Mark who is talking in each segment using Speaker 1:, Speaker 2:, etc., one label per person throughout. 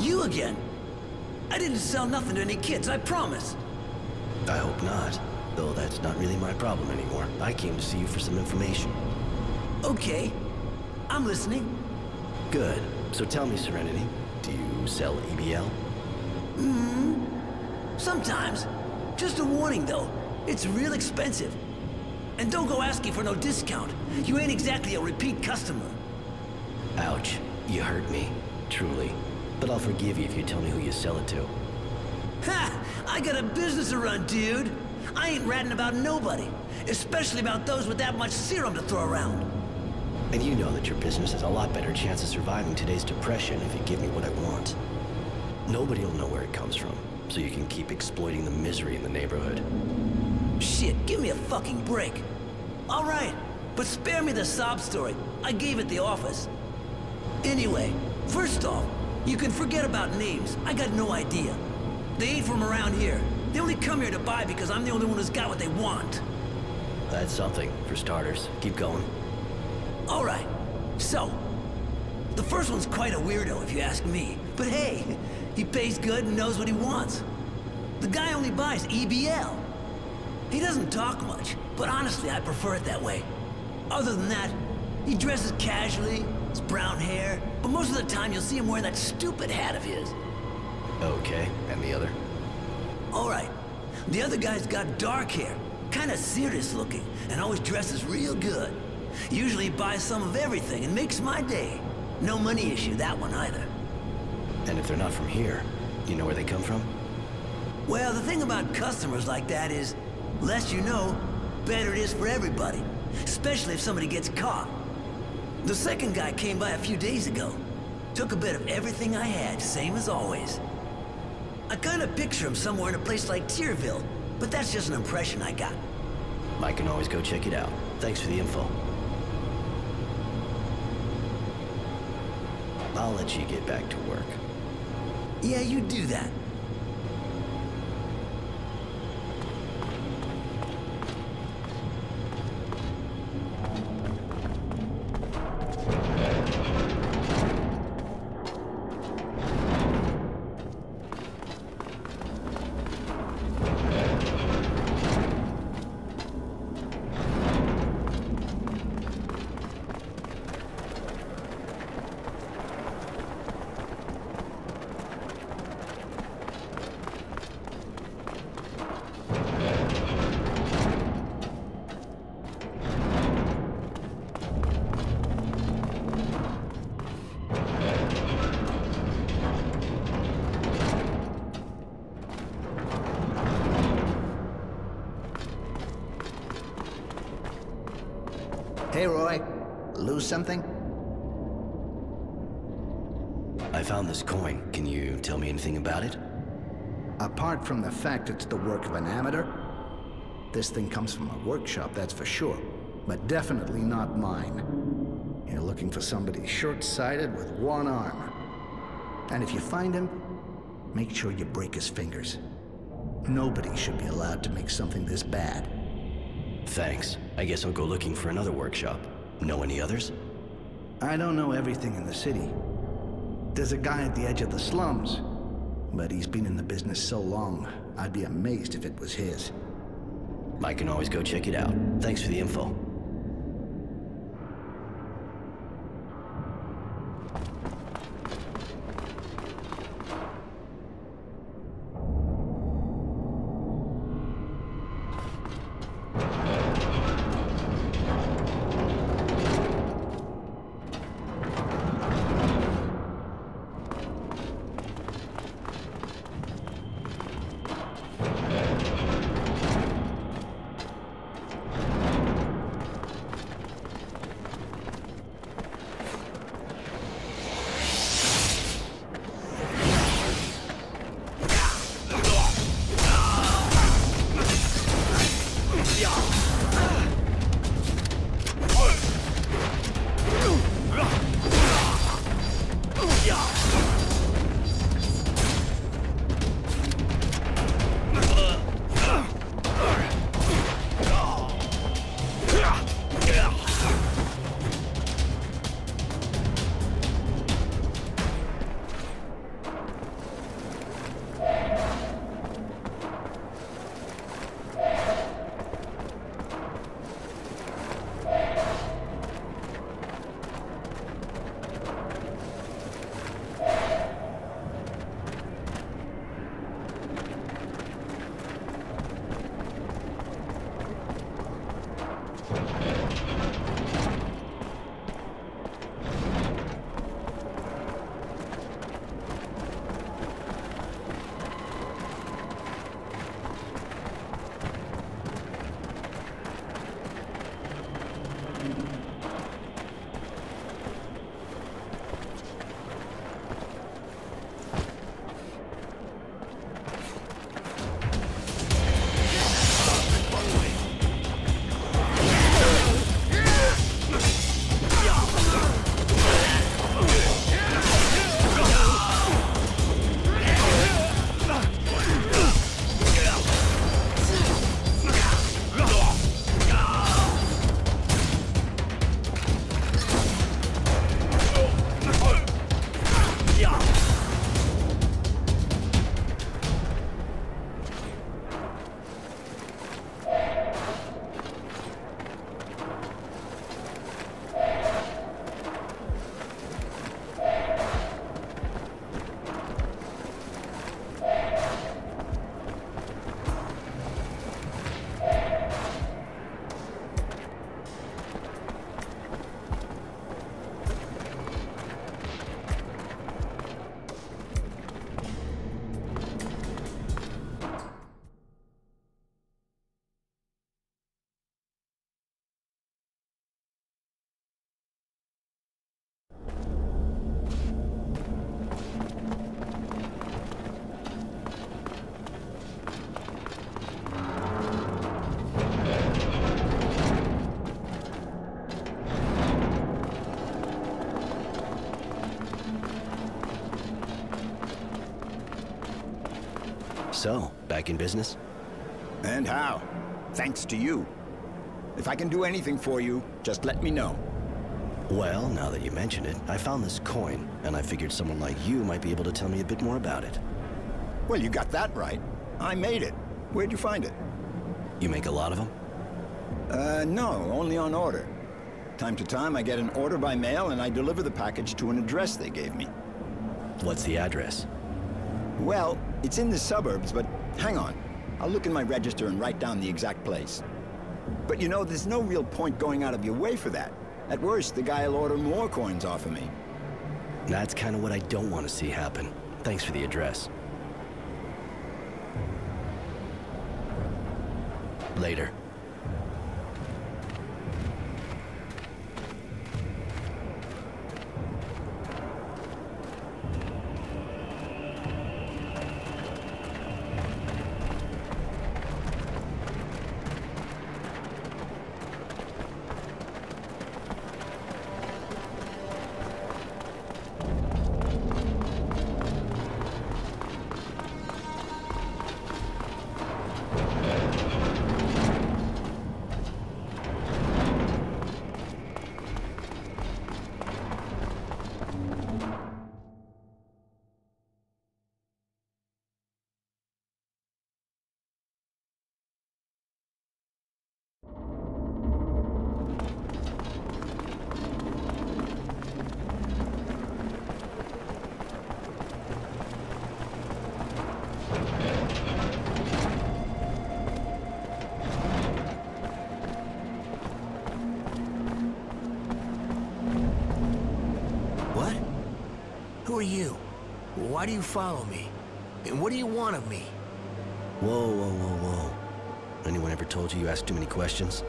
Speaker 1: You again? I didn't sell nothing to any kids, I promise.
Speaker 2: I hope not. Though that's not really my problem anymore. I came to see you for some information.
Speaker 1: Okay. I'm listening.
Speaker 2: Good. So tell me, Serenity, do you sell EBL?
Speaker 1: Sometimes. Just a warning, though. It's real expensive. And don't go asking for no discount. You ain't exactly a repeat customer.
Speaker 2: Ouch. You hurt me. Truly. But I'll forgive you if you tell me who you sell it to.
Speaker 1: Ha! I got a business to run, dude. I ain't ratting about nobody. Especially about those with that much serum to throw around.
Speaker 2: And you know that your business has a lot better chance of surviving today's depression if you give me what I want. Nobody will know where it comes from, so you can keep exploiting the misery in the neighborhood.
Speaker 1: Shit, give me a fucking break. All right, but spare me the sob story. I gave it the office. Anyway, first off, you can forget about names. I got no idea. They ain't from around here. They only come here to buy because I'm the only one who's got what they want.
Speaker 2: That's something, for starters. Keep going.
Speaker 1: All right, so, the first one's quite a weirdo if you ask me. But hey, he pays good and knows what he wants. The guy only buys EBL. He doesn't talk much, but honestly, I prefer it that way. Other than that, he dresses casually, has brown hair, but most of the time you'll see him wearing that stupid hat of his.
Speaker 2: Okay, and the other?
Speaker 1: All right, the other guy's got dark hair, kinda serious looking, and always dresses real good. Usually buys some of everything and makes my day. No money issue, that one either.
Speaker 2: And if they're not from here, you know where they come from?
Speaker 1: Well, the thing about customers like that is, less you know, better it is for everybody. Especially if somebody gets caught. The second guy came by a few days ago. Took a bit of everything I had, same as always. I kinda picture him somewhere in a place like Tierville, but that's just an impression I got.
Speaker 2: I can always go check it out. Thanks for the info. I'll let you get back to work.
Speaker 1: Yeah, you do that.
Speaker 3: Hey, Roy. Lose something?
Speaker 2: I found this coin. Can you tell me anything about it?
Speaker 3: Apart from the fact it's the work of an amateur, this thing comes from a workshop, that's for sure. But definitely not mine. You're looking for somebody short-sighted with one arm. And if you find him, make sure you break his fingers. Nobody should be allowed to make something this bad.
Speaker 2: Thanks. I guess I'll go looking for another workshop. Know any others?
Speaker 3: I don't know everything in the city. There's a guy at the edge of the slums, but he's been in the business so long, I'd be amazed if it was his.
Speaker 2: I can always go check it out. Thanks for the info. So, back in business?
Speaker 4: And how? Thanks to you. If I can do anything for you, just let me know.
Speaker 2: Well, now that you mention it, I found this coin, and I figured someone like you might be able to tell me a bit more about it.
Speaker 4: Well, you got that right. I made it. Where'd you find it?
Speaker 2: You make a lot of them?
Speaker 4: No, only on order. Time to time, I get an order by mail, and I deliver the package to an address they gave me.
Speaker 2: What's the address?
Speaker 4: Well, it's in the suburbs, but hang on. I'll look in my register and write down the exact place. But you know, there's no real point going out of your way for that. At worst, the guy'll order more coins off of me.
Speaker 2: That's kind of what I don't want to see happen. Thanks for the address. Later.
Speaker 1: Who are you? Why do you follow me? And what do you want of me?
Speaker 2: Whoa, whoa, whoa, whoa. Anyone ever told you you ask too many questions?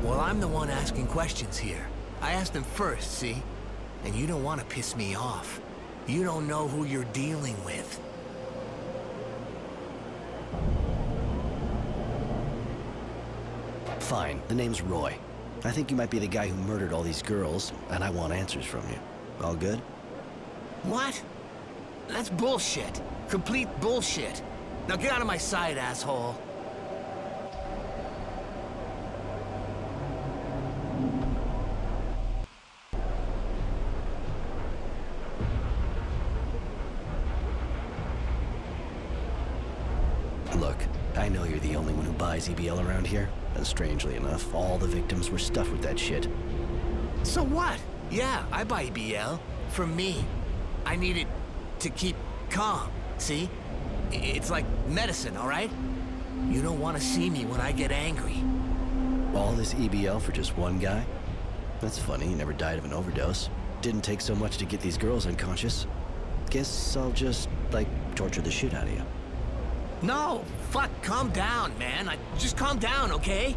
Speaker 1: Well, I'm the one asking questions here. I asked them first, see? And you don't want to piss me off. You don't know who you're dealing with.
Speaker 2: Fine, the name's Roy. I think you might be the guy who murdered all these girls, and I want answers from you. All good?
Speaker 1: What? That's bullshit. Complete bullshit. Now get out of my sight, asshole.
Speaker 2: Look, I know you're the only one who buys EBL around here, and strangely enough, all the victims were stuffed with that shit.
Speaker 1: So what? Yeah, I buy EBL. For me. I need it to keep calm, see? It's like medicine, all right? You don't want to see me when I get angry.
Speaker 2: All this EBL for just one guy? That's funny, he never died of an overdose. Didn't take so much to get these girls unconscious. Guess I'll just, like, torture the shit out of you.
Speaker 1: No, fuck, calm down, man. Just calm down, okay?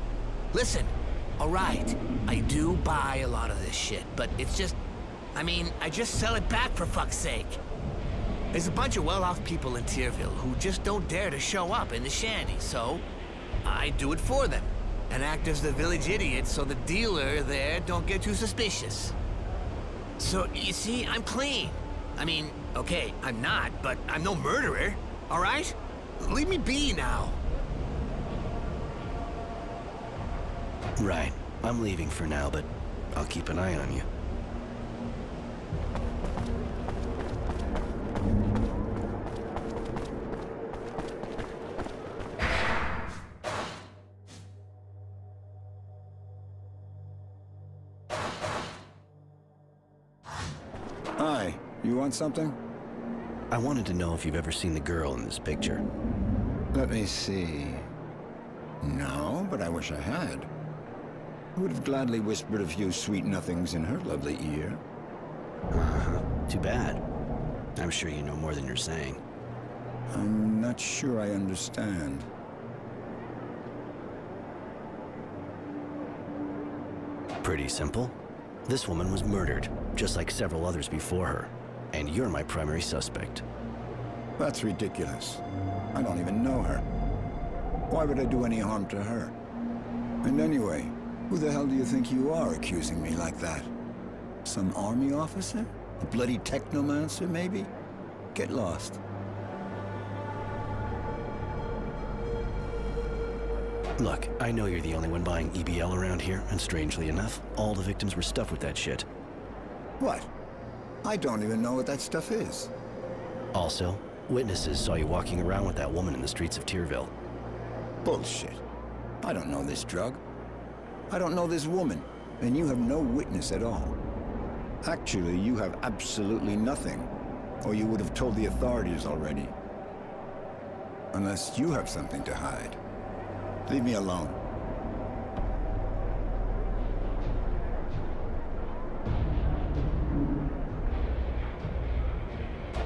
Speaker 1: Listen, all right, I do buy a lot of this shit, but it's just... I mean, I just sell it back for fuck's sake. There's a bunch of well-off people in Tierville who just don't dare to show up in the shanty, so I do it for them and act as the village idiot so the dealer there don't get too suspicious. So, you see, I'm clean. I mean, okay, I'm not, but I'm no murderer, all right? Leave me be now.
Speaker 2: Right. I'm leaving for now, but I'll keep an eye on you.
Speaker 4: Hi, you want something?
Speaker 2: I wanted to know if you've ever seen the girl in this picture.
Speaker 4: Let me see. No, but I wish I had. I would have gladly whispered a few sweet nothings in her lovely ear.
Speaker 2: Uh-huh. Too bad. I'm sure you know more than you're saying.
Speaker 4: I'm not sure I understand.
Speaker 2: Pretty simple. This woman was murdered, just like several others before her. And you're my primary suspect.
Speaker 4: That's ridiculous. I don't even know her. Why would I do any harm to her? And anyway, who the hell do you think you are accusing me like that? Some army officer? A bloody technomancer, maybe? Get lost.
Speaker 2: Look, I know you're the only one buying EBL around here, and strangely enough, all the victims were stuffed with that shit.
Speaker 4: What? I don't even know what that stuff is.
Speaker 2: Also, witnesses saw you walking around with that woman in the streets of Tierville.
Speaker 4: Bullshit. I don't know this drug. I don't know this woman, and you have no witness at all. Actually, you have absolutely nothing, or you would have told the authorities already. Unless you have something to hide. Leave me alone.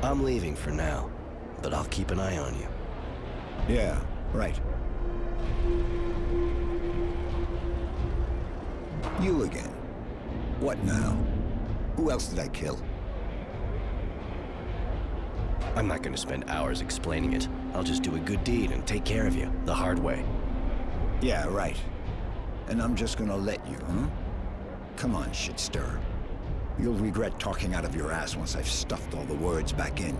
Speaker 2: I'm leaving for now, but I'll keep an eye on you.
Speaker 4: Yeah, right. You again. What now? Who else did I kill?
Speaker 2: I'm not gonna spend hours explaining it. I'll just do a good deed and take care of you, the hard way.
Speaker 4: Yeah, right. And I'm just gonna let you, huh? Come on, shit stirrer. You'll regret talking out of your ass once I've stuffed all the words back in.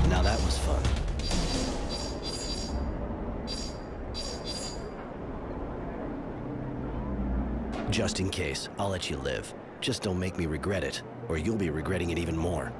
Speaker 2: Now that was fun. Just in case, I'll let you live. Just don't make me regret it, or you'll be regretting it even more.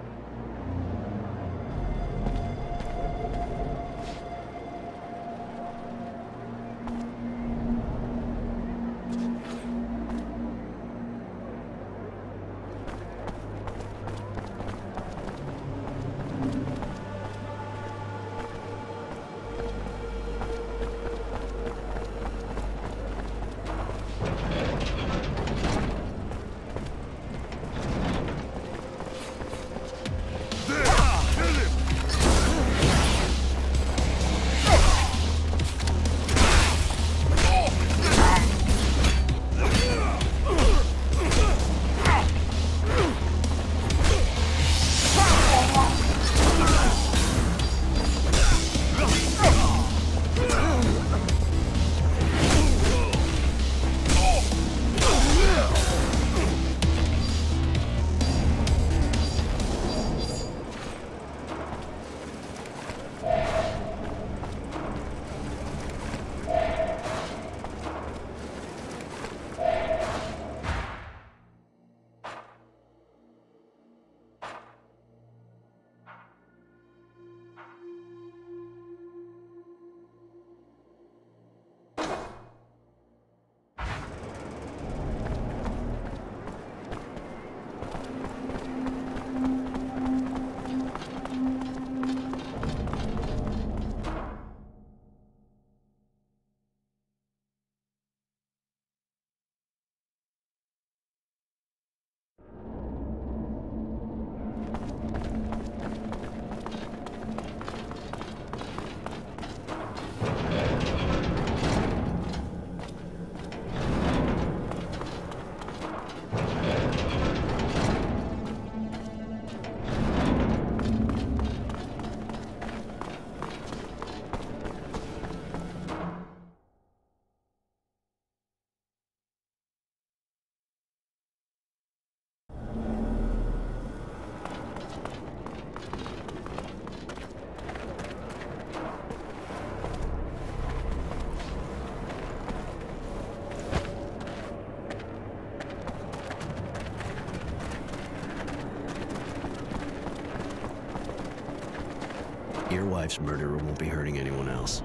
Speaker 2: Your wife's murderer won't be hurting anyone else.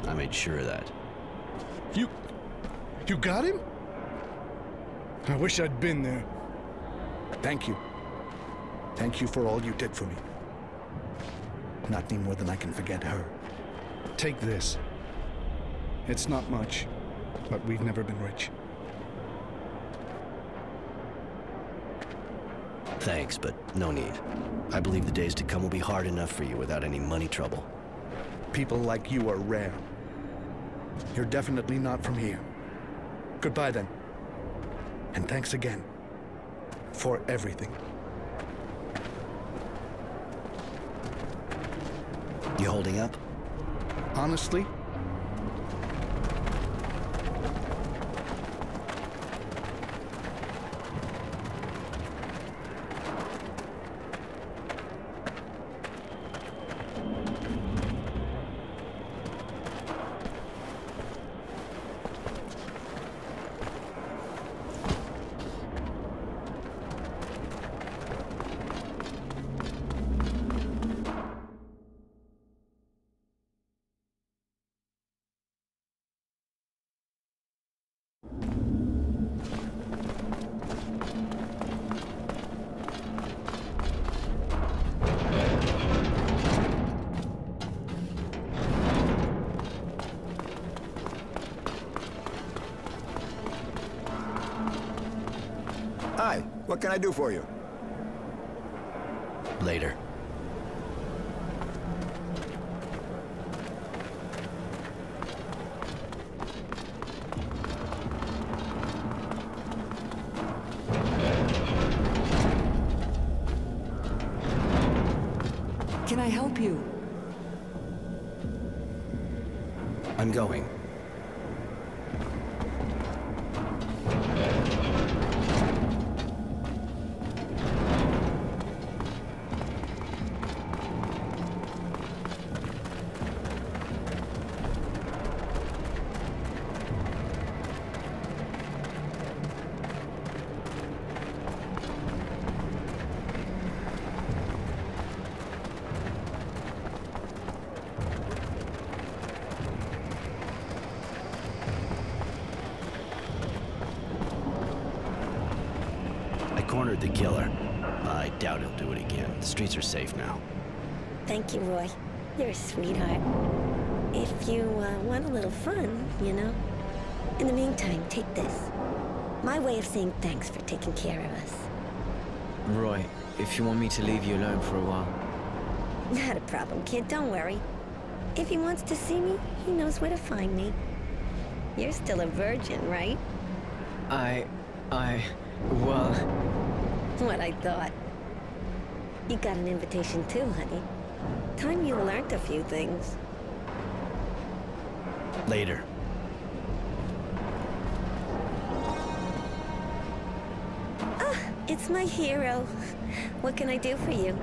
Speaker 2: I made sure of that.
Speaker 5: You got him? I wish I'd been there.
Speaker 3: Thank you. Thank you for all you did for me. Not any more than I can forget her.
Speaker 5: Take this. It's not much, but we've never been rich.
Speaker 2: Thanks, but no need. I believe the days to come will be hard enough for you without any money trouble.
Speaker 3: People like you are rare. You're definitely not from here. Goodbye then. And thanks again for everything.
Speaker 2: You holding up?
Speaker 5: Honestly,
Speaker 4: Hi, what can I do for you?
Speaker 2: Later.
Speaker 6: Can I help you?
Speaker 2: I'm going. Cornered the killer. I doubt he'll do it again. The streets are safe now.
Speaker 7: Thank you, Roy. You're a sweetheart. If you want a little fun, you know. In the meantime, take this. My way of saying thanks for taking care of us.
Speaker 8: Roy, if you want me to leave you alone for a while.
Speaker 7: Not a problem, kid. Don't worry. If he wants to see me, he knows where to find me. You're still a virgin, right?
Speaker 8: Well...
Speaker 7: What I thought. You got an invitation too, honey. Time you learned a few things.
Speaker 2: Later.
Speaker 7: Ah, it's my hero. What can I do for you?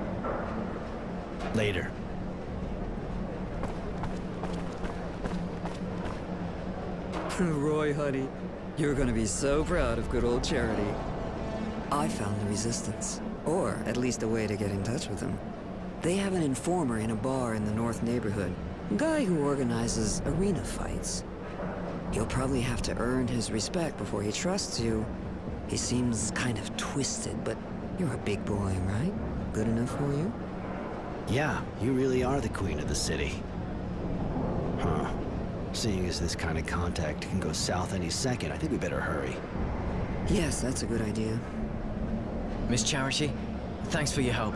Speaker 2: Later.
Speaker 6: Roy, honey, you're gonna be so proud of good old Charity. I found the Resistance, or at least a way to get in touch with them. They have an informer in a bar in the North neighborhood, a guy who organizes arena fights. You'll probably have to earn his respect before he trusts you. He seems kind of twisted, but you're a big boy, right? Good enough for you?
Speaker 2: Yeah, you really are the queen of the city. Huh. Seeing as this kind of contact can go south any second, I think we better hurry.
Speaker 6: Yes, that's a good idea.
Speaker 8: Miss Charity, thanks for your help.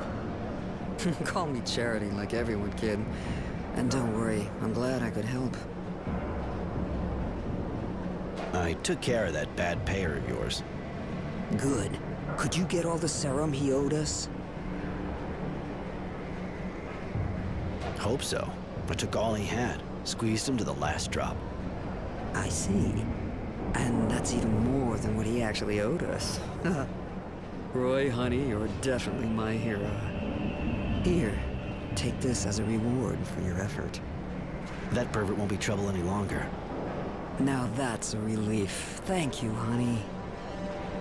Speaker 6: Call me Charity like everyone, kid. And don't worry, I'm glad I could help.
Speaker 2: I took care of that bad payer of yours.
Speaker 6: Good. Could you get all the serum he owed us?
Speaker 2: Hope so. I took all he had, squeezed him to the last drop.
Speaker 6: I see. And that's even more than what he actually owed us. Roy, honey, you're definitely my hero. Here, take this as a reward for your effort.
Speaker 2: That pervert won't be trouble any longer.
Speaker 6: Now that's a relief. Thank you, honey.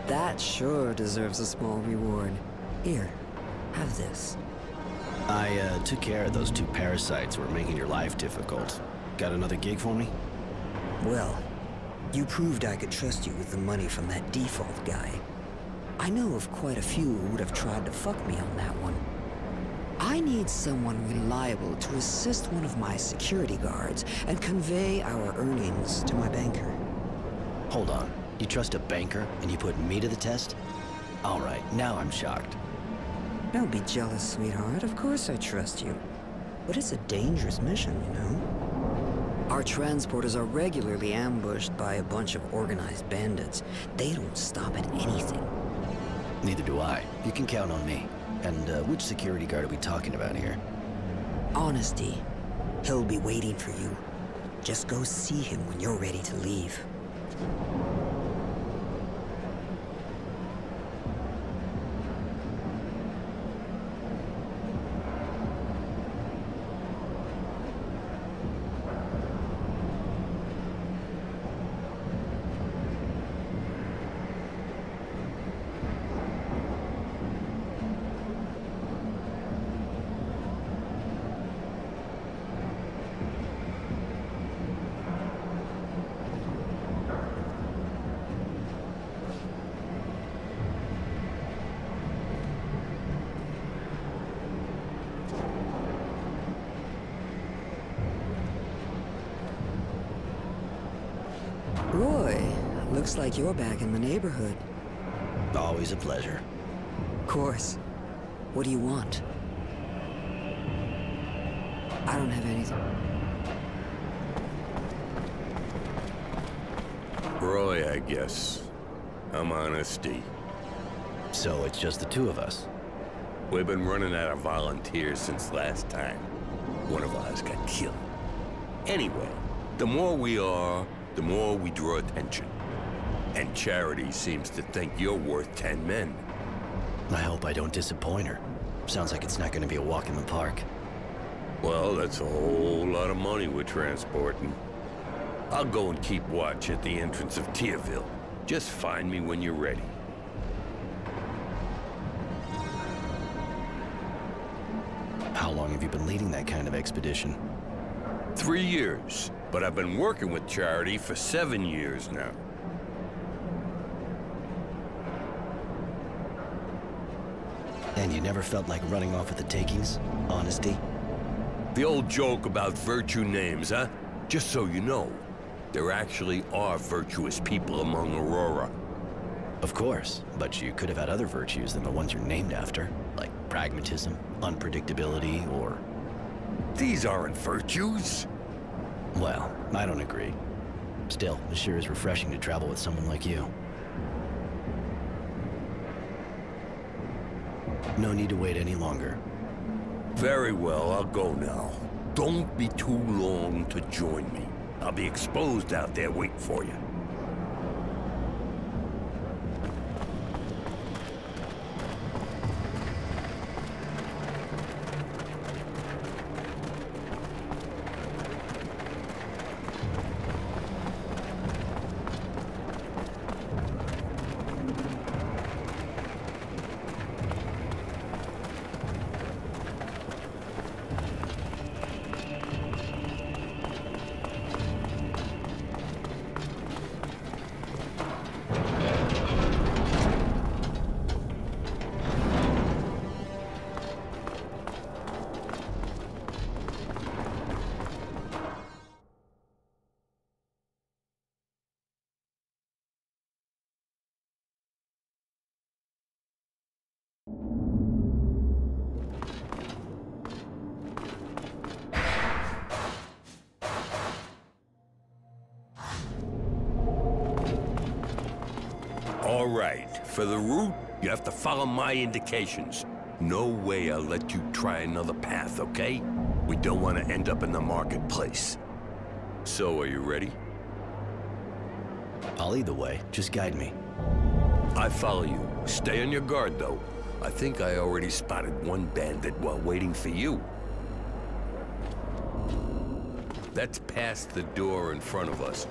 Speaker 6: That sure deserves a small reward. Here, have this.
Speaker 2: I took care of those two parasites who were making your life difficult. Got another gig for me?
Speaker 6: Well, you proved I could trust you with the money from that default guy. I know of quite a few who would have tried to fuck me on that one. I need someone reliable to assist one of my security guards and convey our earnings to my banker.
Speaker 2: Hold on. You trust a banker and you put me to the test? All right, now I'm shocked.
Speaker 6: Don't be jealous, sweetheart. Of course I trust you. But it's a dangerous mission, you know? Our transporters are regularly ambushed by a bunch of organized bandits. They don't stop at anything.
Speaker 2: Neither do I. You can count on me. And which security guard are we talking about here?
Speaker 6: Honesty. He'll be waiting for you. Just go see him when you're ready to leave. Roy, looks like you're back in the neighborhood.
Speaker 2: Always a pleasure.
Speaker 6: Of course. What do you want? I don't have anything.
Speaker 9: Roy, I guess. I'm Honesty.
Speaker 2: So it's just the two of us.
Speaker 9: We've been running out of volunteers since last time. One of ours got killed. Anyway, the more we are, the more we draw attention. And Charity seems to think you're worth 10 men.
Speaker 2: I hope I don't disappoint her. Sounds like it's not going to be a walk in the park.
Speaker 9: Well, that's a whole lot of money we're transporting. I'll go and keep watch at the entrance of Tierville. Just find me when you're ready.
Speaker 2: How long have you been leading that kind of expedition?
Speaker 9: 3 years, but I've been working with Charity for 7 years now.
Speaker 2: And you never felt like running off with the takings? Honesty?
Speaker 9: The old joke about virtue names, huh? Just so you know, there actually are virtuous people among Aurora.
Speaker 2: Of course, but you could have had other virtues than the ones you're named after, like pragmatism, unpredictability, or...
Speaker 9: These aren't virtues.
Speaker 2: Well, I don't agree. Still, it sure is refreshing to travel with someone like you. No need to wait any longer.
Speaker 9: Very well, I'll go now. Don't be too long to join me. I'll be exposed out there waiting for you. All right, for the route, you have to follow my indications. No way I'll let you try another path, okay? We don't want to end up in the marketplace. So, are you ready?
Speaker 2: I'll lead the way. Just guide me.
Speaker 9: I follow you. Stay on your guard, though. I think I already spotted one bandit while waiting for you. That's past the door in front of us.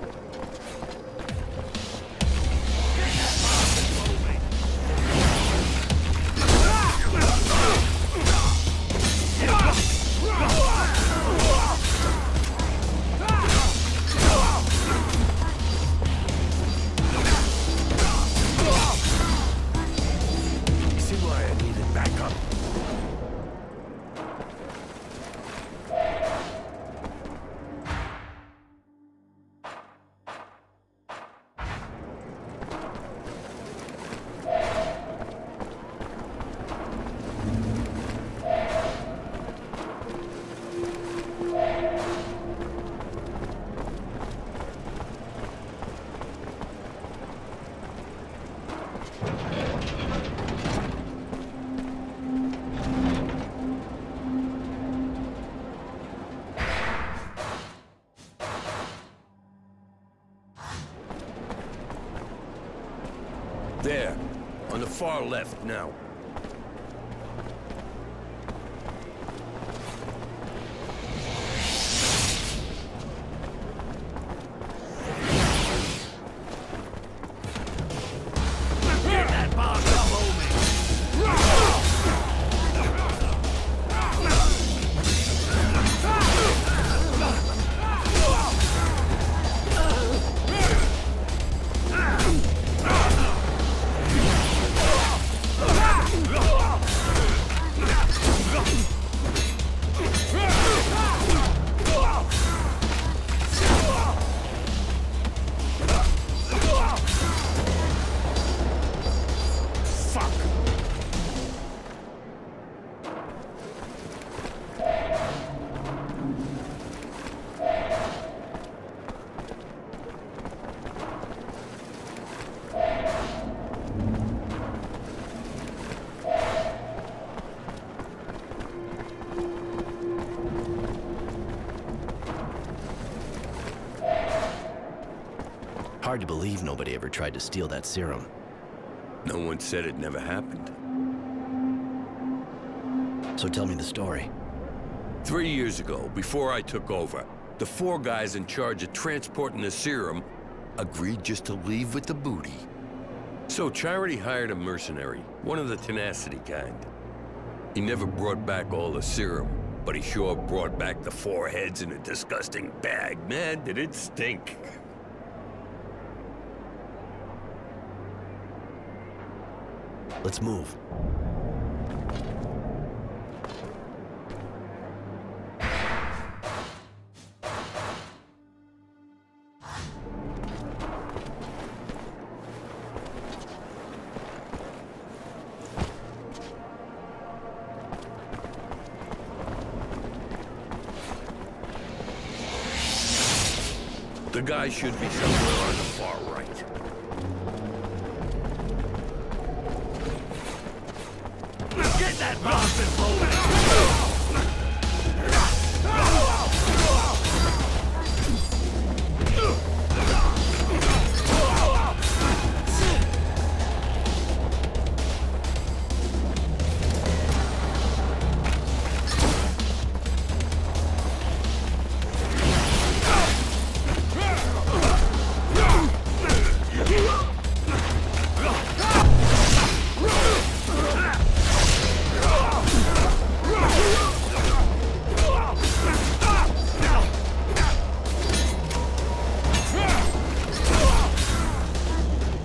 Speaker 9: far left now.
Speaker 2: Hard to believe nobody ever tried to steal that serum.
Speaker 9: No one said it never happened.
Speaker 2: So tell me the story.
Speaker 9: 3 years ago, before I took over, the 4 guys in charge of transporting the serum agreed just to leave with the booty. So Charity hired a mercenary, one of the tenacity kind. He never brought back all the serum, but he sure brought back the 4 heads in a disgusting bag. Man, did it stink.
Speaker 2: Let's move.
Speaker 9: The guy should be somewhere on the far right. Get that bastard moving!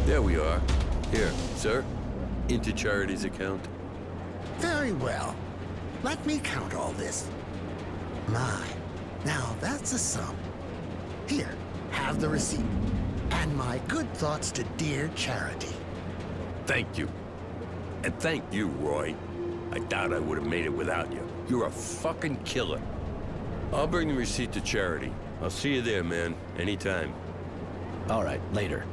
Speaker 9: There we are. Here, sir. Into Charity's account.
Speaker 10: Very well. Let me count all this. My, now that's a sum. Here, have the receipt. And my good thoughts to dear Charity.
Speaker 9: Thank you. And thank you, Roy. I doubt I would have made it without you. You're a fucking killer. I'll bring the receipt to Charity. I'll see you there, man. Anytime.
Speaker 2: All right, later.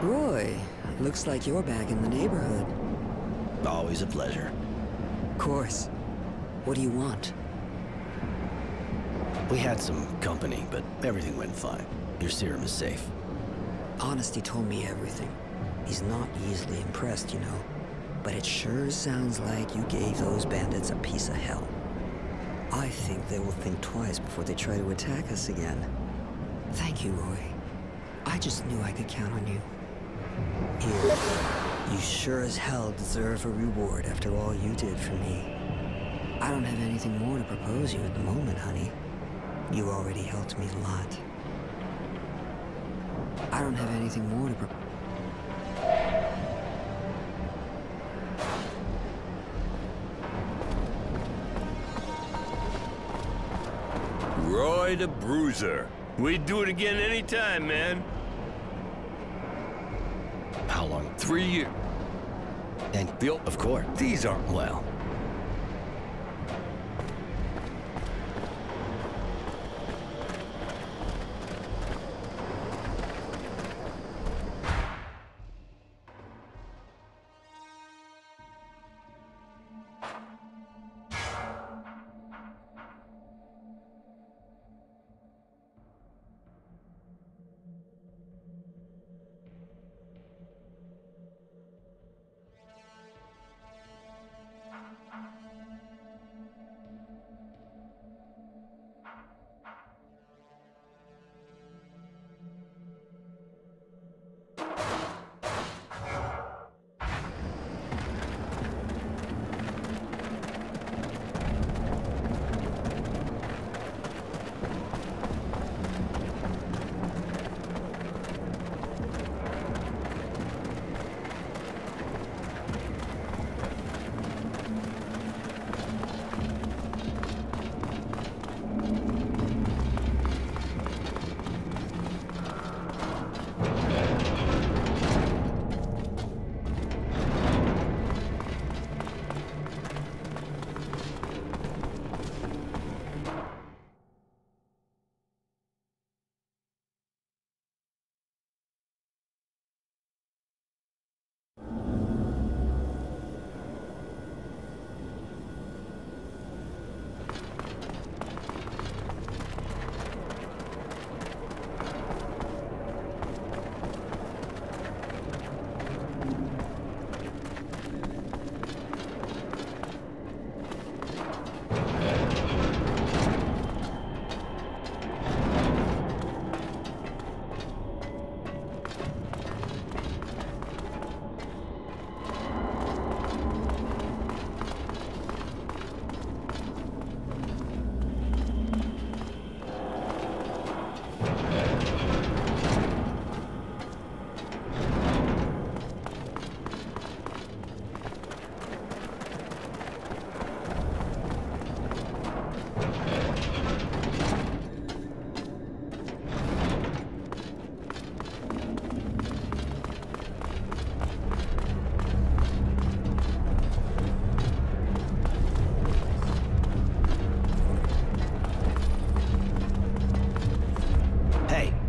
Speaker 6: Roy, looks like you're back in the neighborhood.
Speaker 2: Always a pleasure.
Speaker 6: Of course. What do you want?
Speaker 2: We had some company, but everything went fine. Your serum is safe.
Speaker 6: Honesty told me everything. He's not easily impressed, you know. But it sure sounds like you gave those bandits a piece of hell. I think they will think twice before they try to attack us again. Thank you, Roy. I just knew I could count on you. Here, you sure as hell deserve a reward after all you did for me. I don't have anything more to propose you at the moment, honey. You already helped me a lot. I don't have anything more to propose.
Speaker 9: Roy the Bruiser. We'd do it again anytime, man.
Speaker 2: How long?
Speaker 9: 3 years.
Speaker 2: And, of course.
Speaker 9: These aren't...
Speaker 2: Well...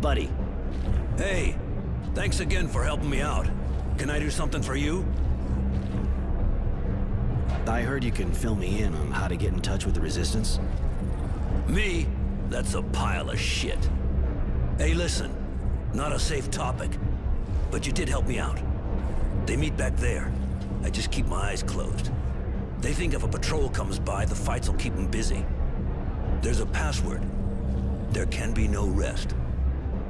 Speaker 2: Buddy.
Speaker 1: Hey, thanks again for helping me out. Can I do something for you?
Speaker 2: I heard you can fill me in on how to get in touch with the Resistance.
Speaker 1: Me? That's a pile of shit. Hey, listen. Not a safe topic. But you did help me out. They meet back there. I just keep my eyes closed. They think if a patrol comes by, the fights will keep them busy. There's a password. There can be no rest.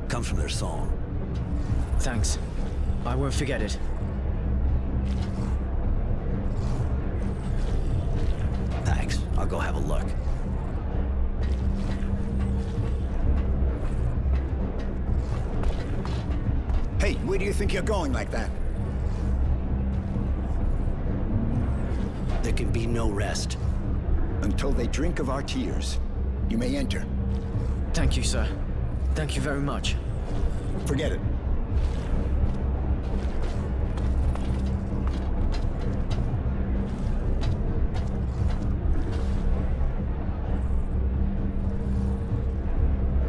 Speaker 1: Comes from their song.
Speaker 8: Thanks. I won't forget it.
Speaker 2: Thanks. I'll go have a look.
Speaker 4: Hey, where do you think you're going like that?
Speaker 2: There can be no rest.
Speaker 4: Until they drink of our tears. You may enter.
Speaker 8: Thank you, sir. Thank you very much.
Speaker 4: Forget it.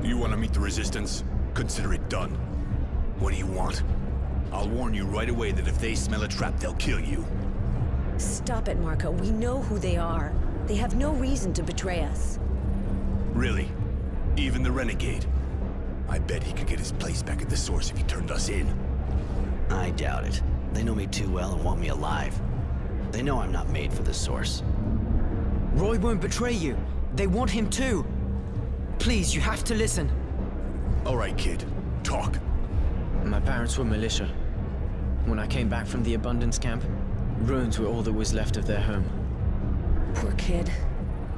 Speaker 11: You want to meet the Resistance? Consider it done. What do you want? I'll warn you right away that if they smell a trap, they'll kill you.
Speaker 12: Stop it, Marco. We know who they are. They have no reason to betray us.
Speaker 11: Really? Even the Renegade? I bet he could get his place back at the source if he turned us in.
Speaker 2: I doubt it. They know me too well and want me alive. They know I'm not made for the source.
Speaker 8: Roy won't betray you. They want him too. Please, you have to listen.
Speaker 11: All right, kid. Talk.
Speaker 8: My parents were militia. When I came back from the Abundance camp, ruins were all that was left of their home.
Speaker 12: Poor kid.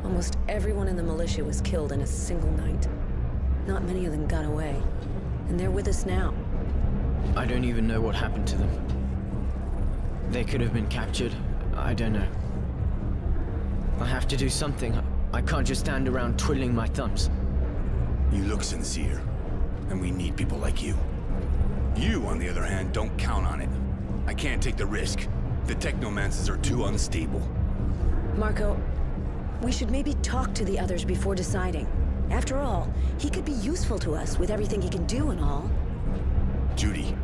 Speaker 12: Almost everyone in the militia was killed in a single night. Not many of them got away. And they're with us now.
Speaker 8: I don't even know what happened to them. They could have been captured. I don't know. I have to do something. I can't just stand around twiddling my thumbs.
Speaker 11: You look sincere, and we need people like you. You, on the other hand, don't count on it. I can't take the risk. The technomancers are too unstable.
Speaker 12: Marco, we should maybe talk to the others before deciding. After all, he could be useful to us with everything he can do and all.
Speaker 11: Judy,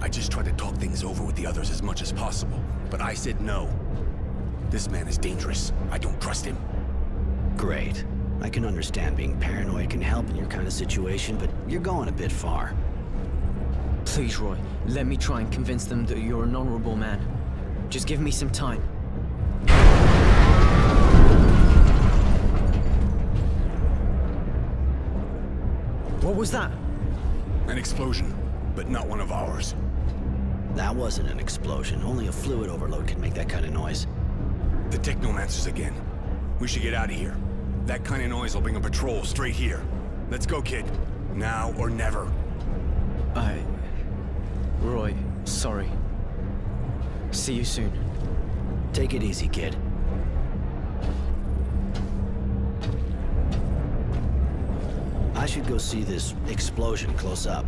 Speaker 11: I just tried to talk things over with the others as much as possible, but I said no. This man is dangerous. I don't trust him.
Speaker 2: Great. I can understand being paranoid can help in your kind of situation, but you're going a bit far.
Speaker 8: Please, Roy, let me try and convince them that you're an honorable man. Just give me some time. What was that?
Speaker 11: An explosion, but not one of ours.
Speaker 2: That wasn't an explosion. Only a fluid overload can make that kind of noise.
Speaker 11: The technomancers again. We should get out of here. That kind of noise will bring a patrol straight here. Let's go, kid. Now or never.
Speaker 8: Roy, sorry. See you soon.
Speaker 2: Take it easy, kid. I should go see this explosion close up.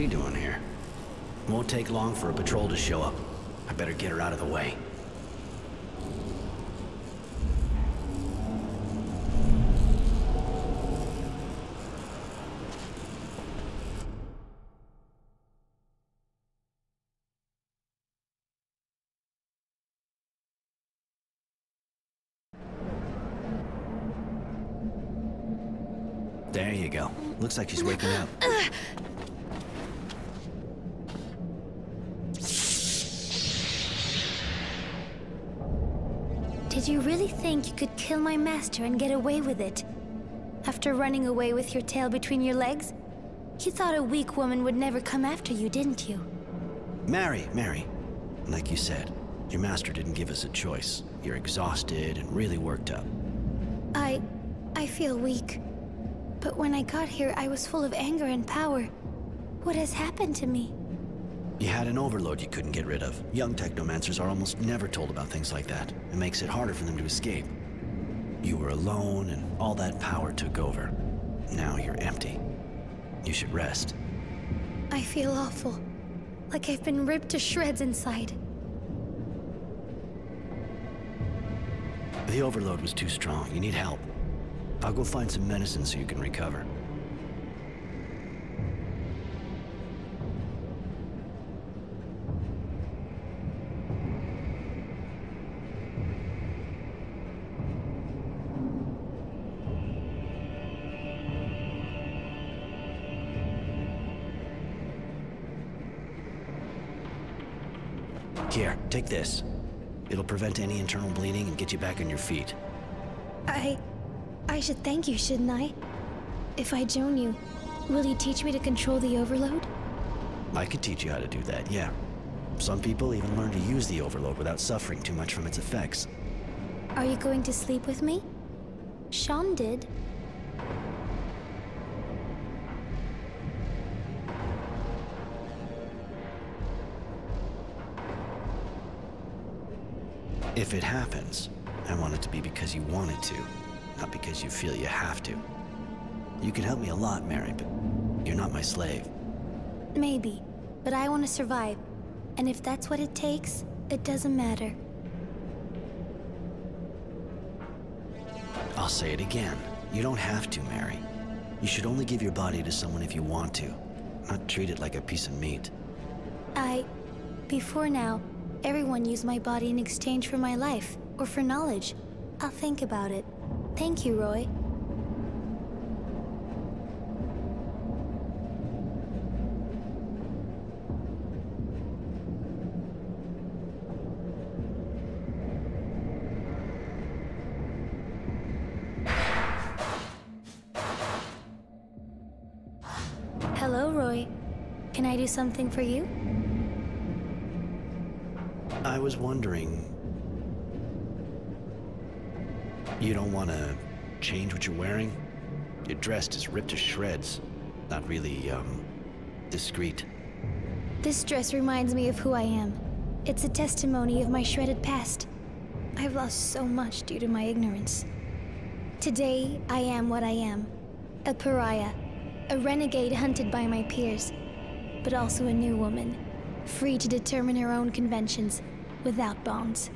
Speaker 2: she doing here? Won't take long for a patrol to show up. I better get her out of the way. There you go. Looks like she's waking up.
Speaker 13: Did you really think you could kill my master and get away with it? After running away with your tail between your legs? You thought a weak woman would never come after you, didn't you?
Speaker 2: Mary. Like you said, your master didn't give us a choice. You're exhausted and really worked up.
Speaker 13: I feel weak. But when I got here, I was full of anger and power. What has happened to me?
Speaker 2: You had an overload you couldn't get rid of. Young technomancers are almost never told about things like that. It makes it harder for them to escape. You were alone, and all that power took over. Now you're empty. You should rest.
Speaker 13: I feel awful. Like I've been ripped to shreds inside.
Speaker 2: The overload was too strong. You need help. I'll go find some medicine so you can recover. Here, take this. It'll prevent any internal bleeding and get you back on your feet.
Speaker 13: I should thank you, shouldn't I? If I join you, will you teach me to control the overload?
Speaker 2: I could teach you how to do that, yeah. Some people even learn to use the overload without suffering too much from its effects.
Speaker 13: Are you going to sleep with me? Sean did.
Speaker 2: If it happens, I want it to be because you wanted to, not because you feel you have to. You can help me a lot, Mary, but you're not my slave.
Speaker 13: Maybe, but I want to survive. And if that's what it takes, it doesn't matter.
Speaker 2: I'll say it again. You don't have to, Mary. You should only give your body to someone if you want to, not treat it like a piece of meat.
Speaker 13: Before now, everyone used my body in exchange for my life, or for knowledge. I'll think about it. Thank you, Roy. Hello, Roy. Can I do something for you?
Speaker 2: I was wondering... You don't want to change what you're wearing? Your dress is ripped to shreds. Not really, discreet.
Speaker 13: This dress reminds me of who I am. It's a testimony of my shredded past. I've lost so much due to my ignorance. Today, I am what I am. A pariah. A renegade hunted by my peers. But also a new woman. Free to determine her own conventions, without bonds.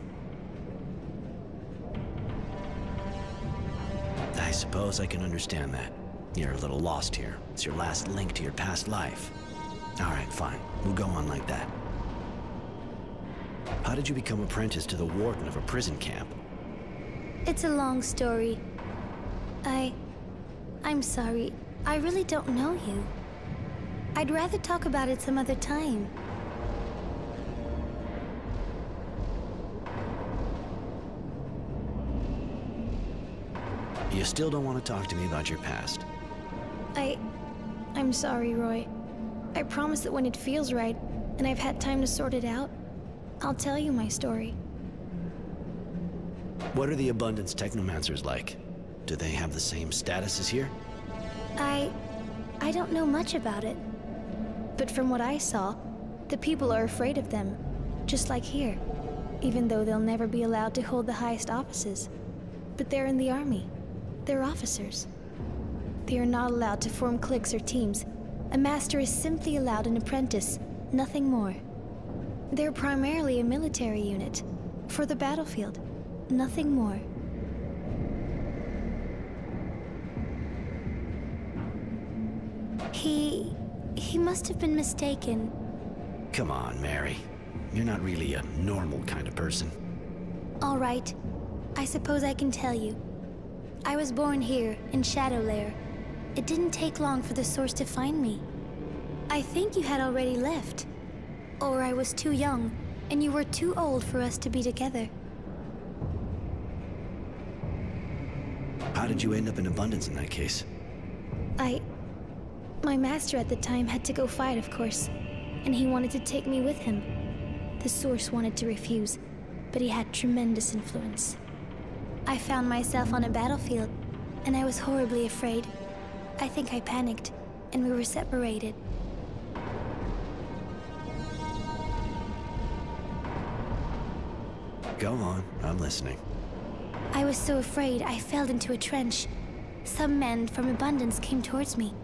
Speaker 2: I suppose I can understand that. You're a little lost here. It's your last link to your past life. All right, fine. We'll go on like that. How did you become apprentice to the warden of a prison camp?
Speaker 13: It's a long story. I'm sorry. I really don't know you. I'd rather talk about it some other time.
Speaker 2: You still don't want to talk to me about your past?
Speaker 13: I'm sorry, Roy. I promise that when it feels right, and I've had time to sort it out, I'll tell you my story.
Speaker 2: What are the Abundance Technomancers like? Do they have the same status as here?
Speaker 13: I don't know much about it. But from what I saw, the people are afraid of them, just like here. Even though they'll never be allowed to hold the highest offices. But they're in the army. They're officers. They are not allowed to form cliques or teams, A master is simply allowed an apprentice, nothing more. They're primarily a military unit, for the battlefield, nothing more. He must have been mistaken.
Speaker 2: Come on, Mary. You're not really a normal kind of person.
Speaker 13: All right. I suppose I can tell you. I was born here, in Shadowlair. It didn't take long for the Source to find me. I think you had already left. Or I was too young, and you were too old for us to be together.
Speaker 2: How did you end up in Abundance in that case?
Speaker 13: My master at the time had to go fight, of course, and he wanted to take me with him. The Source wanted to refuse, but he had tremendous influence. I found myself on a battlefield, and I was horribly afraid. I think I panicked, and we were separated.
Speaker 2: Go on, I'm listening.
Speaker 13: I was so afraid I fell into a trench. Some men from Abundance came towards me.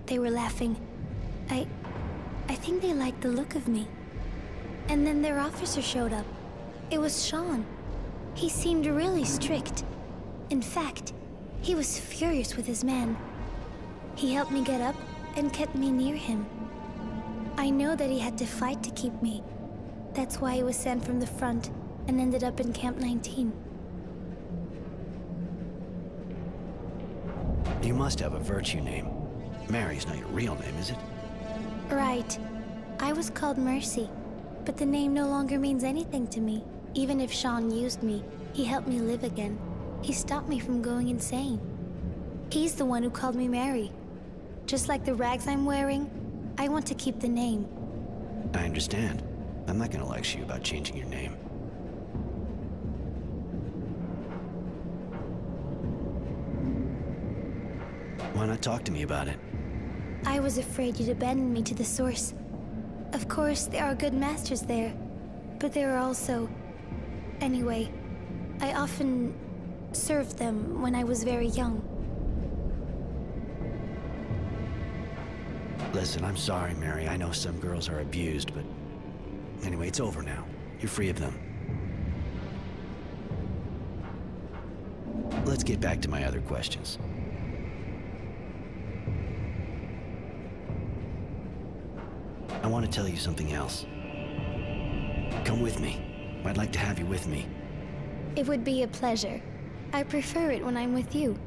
Speaker 13: They were laughing. I think they liked the look of me. And then their officer showed up. It was Sean. He seemed really strict. In fact, he was furious with his men. He helped me get up and kept me near him. I know that he had to fight to keep me. That's why he was sent from the front and ended up in Camp 19.
Speaker 2: You must have a virtue name. Mary's not your real name, is it?
Speaker 13: Right. I was called Mercy, but the name no longer means anything to me. Even if Sean used me, he helped me live again. He stopped me from going insane. He's the one who called me Mary. Just like the rags I'm wearing, I want to keep the name.
Speaker 2: I understand. I'm not gonna lecture you about changing your name. Why not talk to me about it?
Speaker 13: I was afraid you'd abandon me to the Source. Of course, there are good masters there, but there are also... Anyway, I often served them when I was very young.
Speaker 2: Listen, I'm sorry, Mary. I know some girls are abused, but... Anyway, it's over now. You're free of them. Let's get back to my other questions. I want to tell you something else. Come with me. I'd like to have you with me.
Speaker 13: It would be a pleasure. I prefer it when I'm with you.